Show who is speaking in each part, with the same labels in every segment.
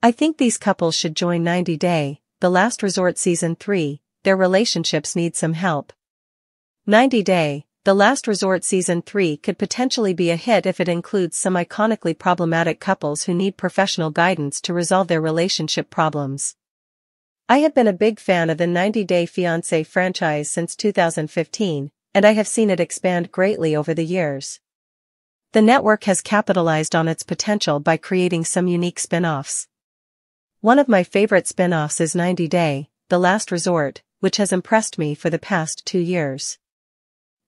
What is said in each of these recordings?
Speaker 1: I think these couples should join 90 Day, The Last Resort Season 3, their relationships need some help. 90 Day, The Last Resort Season 3 could potentially be a hit if it includes some iconically problematic couples who need professional guidance to resolve their relationship problems. I have been a big fan of the 90 Day Fiancé franchise since 2015, and I have seen it expand greatly over the years. The network has capitalized on its potential by creating some unique spin-offs. One of my favorite spin-offs is 90 Day, The Last Resort, which has impressed me for the past 2 years.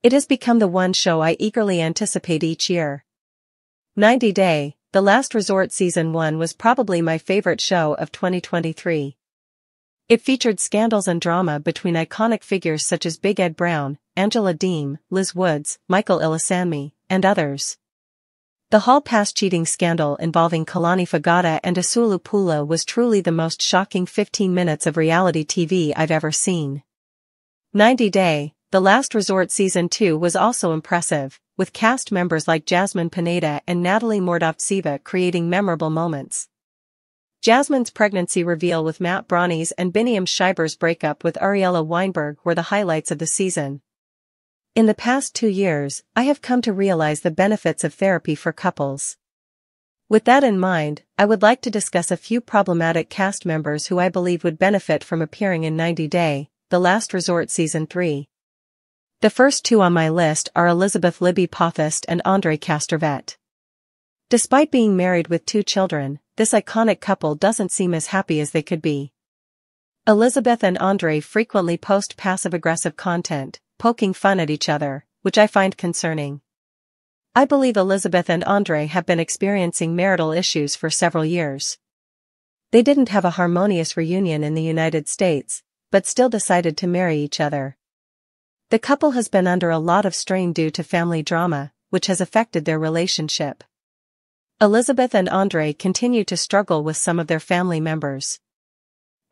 Speaker 1: It has become the one show I eagerly anticipate each year. 90 Day, The Last Resort Season 1 was probably my favorite show of 2023. It featured scandals and drama between iconic figures such as Big Ed Brown, Angela Deem, Liz Woods, Michael Ilesanmi, and others. The Hall Pass cheating scandal involving Kalani Fagata and Asulu Pula was truly the most shocking 15 minutes of reality TV I've ever seen. 90 Day, The Last Resort Season 2 was also impressive, with cast members like Jasmine Pineda and Natalie Mordovtseva creating memorable moments. Jasmine's pregnancy reveal with Matt Braunes and Biniam Schreiber's breakup with Ariella Weinberg were the highlights of the season. In the past 2 years, I have come to realize the benefits of therapy for couples. With that in mind, I would like to discuss a few problematic cast members who I believe would benefit from appearing in 90 Day, The Last Resort Season 3. The first 2 on my list are Elizabeth Libby Pothast and Andre Castorvet. Despite being married with 2 children, this iconic couple doesn't seem as happy as they could be. Elizabeth and Andre frequently post passive-aggressive content, poking fun at each other, which I find concerning. I believe Elizabeth and Andre have been experiencing marital issues for several years. They didn't have a harmonious reunion in the United States, but still decided to marry each other. The couple has been under a lot of strain due to family drama, which has affected their relationship. Elizabeth and Andre continue to struggle with some of their family members.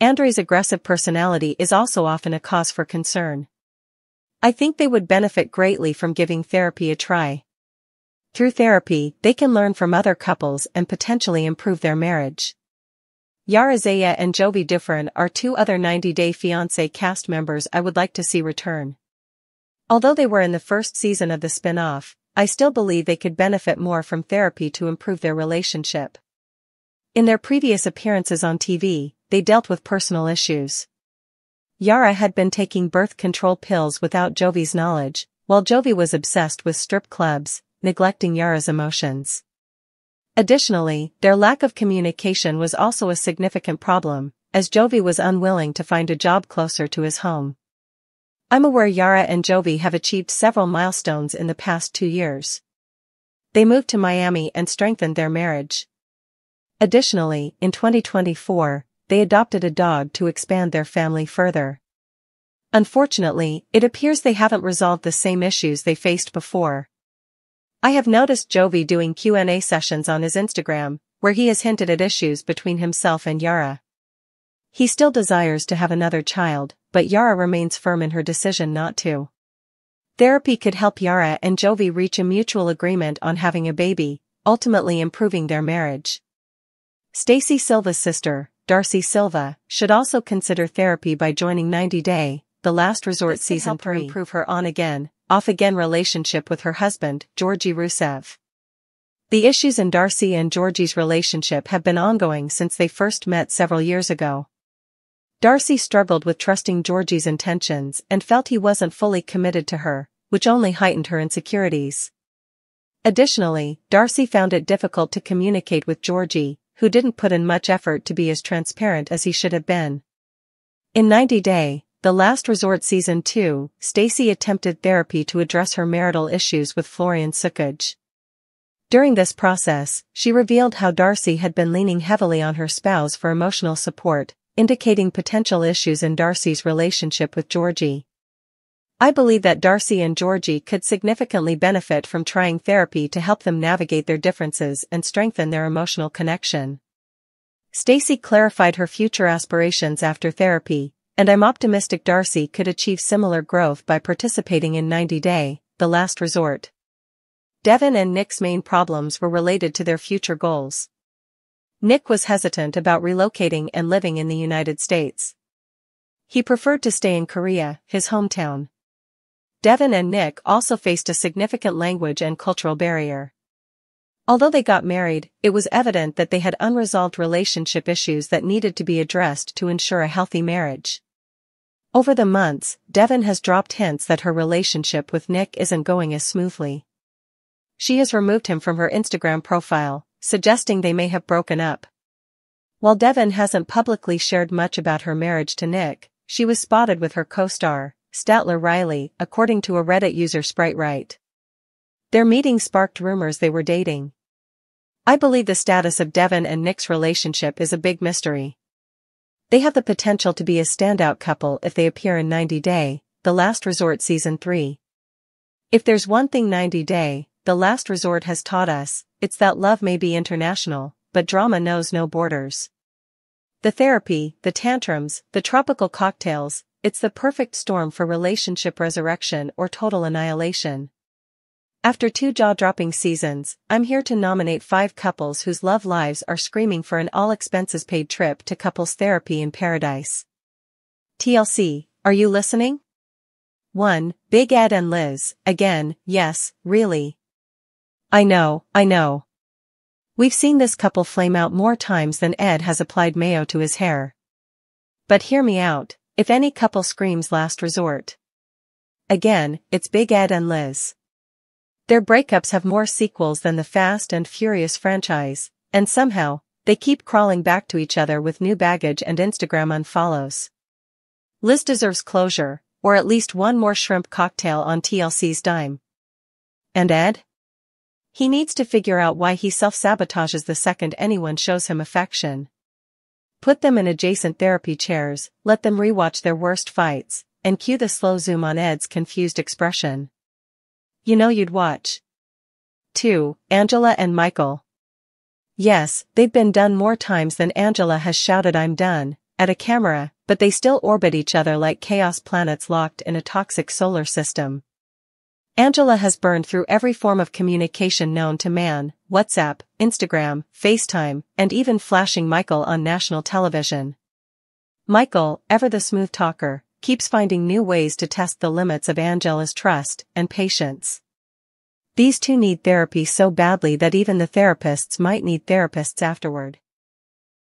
Speaker 1: Andre's aggressive personality is also often a cause for concern. I think they would benefit greatly from giving therapy a try. Through therapy, they can learn from other couples and potentially improve their marriage. Yara Zaya and Jovi Dufresne are 2 other 90 Day Fiancé cast members I would like to see return. Although they were in the first season of the spin-off, I still believe they could benefit more from therapy to improve their relationship. In their previous appearances on TV, they dealt with personal issues. Yara had been taking birth control pills without Jovi's knowledge, while Jovi was obsessed with strip clubs, neglecting Yara's emotions. Additionally, their lack of communication was also a significant problem, as Jovi was unwilling to find a job closer to his home. I'm aware Yara and Jovi have achieved several milestones in the past 2 years. They moved to Miami and strengthened their marriage. Additionally, in 2024, they adopted a dog to expand their family further. Unfortunately, it appears they haven't resolved the same issues they faced before. I have noticed Jovi doing Q&A sessions on his Instagram, where he has hinted at issues between himself and Yara. He still desires to have another child, but Yara remains firm in her decision not to. Therapy could help Yara and Jovi reach a mutual agreement on having a baby, ultimately improving their marriage. Stacey Silva's sister, Darcy Silva, should also consider therapy by joining 90 Day, The Last Resort Season 3 to improve her on-again, off-again relationship with her husband, Georgi Rusev. The issues in Darcy and Georgi's relationship have been ongoing since they first met several years ago. Darcy struggled with trusting Georgi's intentions and felt he wasn't fully committed to her, which only heightened her insecurities. Additionally, Darcy found it difficult to communicate with Georgi, who didn't put in much effort to be as transparent as he should have been. In 90 Day, The Last Resort Season 2, Stacey attempted therapy to address her marital issues with Florian Sukuj. During this process, she revealed how Darcy had been leaning heavily on her spouse for emotional support, indicating potential issues in Darcy's relationship with Georgi. I believe that Darcy and Georgi could significantly benefit from trying therapy to help them navigate their differences and strengthen their emotional connection. Stacey clarified her future aspirations after therapy, and I'm optimistic Darcy could achieve similar growth by participating in 90 Day, The Last Resort. Devin and Nick's main problems were related to their future goals. Nick was hesitant about relocating and living in the United States. He preferred to stay in Korea, his hometown. Devin and Nick also faced a significant language and cultural barrier. Although they got married, it was evident that they had unresolved relationship issues that needed to be addressed to ensure a healthy marriage. Over the months, Devin has dropped hints that her relationship with Nick isn't going as smoothly. She has removed him from her Instagram profile, suggesting they may have broken up. While Devin hasn't publicly shared much about her marriage to Nick, she was spotted with her co-star, Statler Riley, according to a Reddit user SpriteRight. Their meeting sparked rumors they were dating. I believe the status of Devin and Nick's relationship is a big mystery. They have the potential to be a standout couple if they appear in 90 Day, The Last Resort Season 3. If there's one thing 90 Day, The Last Resort has taught us, it's that love may be international, but drama knows no borders. The therapy, the tantrums, the tropical cocktails, it's the perfect storm for relationship resurrection or total annihilation. After 2 jaw-dropping seasons, I'm here to nominate 5 couples whose love lives are screaming for an all-expenses-paid trip to couples therapy in paradise. TLC, are you listening? 1. Big Ed and Liz, again, yes, really. I know. We've seen this couple flame out more times than Ed has applied mayo to his hair. But hear me out, if any couple screams last resort. Again, it's Big Ed and Liz. Their breakups have more sequels than the Fast and Furious franchise, and somehow, they keep crawling back to each other with new baggage and Instagram unfollows. Liz deserves closure, or at least one more shrimp cocktail on TLC's dime. And Ed? He needs to figure out why he self-sabotages the second anyone shows him affection. Put them in adjacent therapy chairs, let them rewatch their worst fights, and cue the slow zoom on Ed's confused expression. You know you'd watch. 2. Angela and Michael. Yes, they've been done more times than Angela has shouted "I'm done" at a camera, but they still orbit each other like chaos planets locked in a toxic solar system. Angela has burned through every form of communication known to man: WhatsApp, Instagram, FaceTime, and even flashing Michael on national television. Michael, ever the smooth talker, keeps finding new ways to test the limits of Angela's trust and patience. These two need therapy so badly that even the therapists might need therapists afterward.